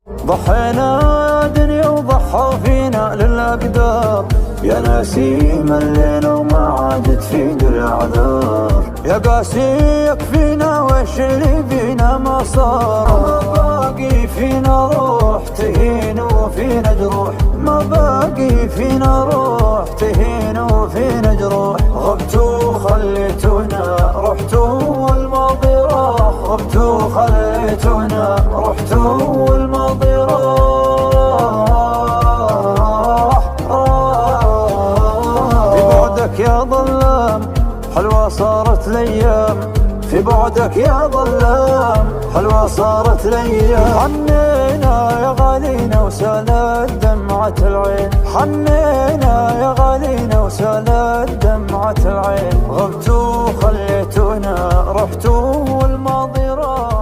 ضحينا يا دنيا وضحى فينا للأقدار، يا نسيم الليل وما عاد تفيد الأعذار، يا قاسي يكفينا وش اللي فينا ما صار. ما باقي فينا روح تهين وفينا جروح، ما باقي فينا روح تهين وفينا جروح. غبتوا خليتونا رحتوا والماضي راح، غبتوا خليتونا رحتوا والماضي راح. في بعدك يا ظلام حلوة صارت الأيام، في بعدك يا ظلام حلوة صارت الأيام. حنينا يا غالينا وسالت دمعة العين، حنينا يا غالينا وسالت دمعة العين. غبتوا خليتونا رحتوا والماضي راح.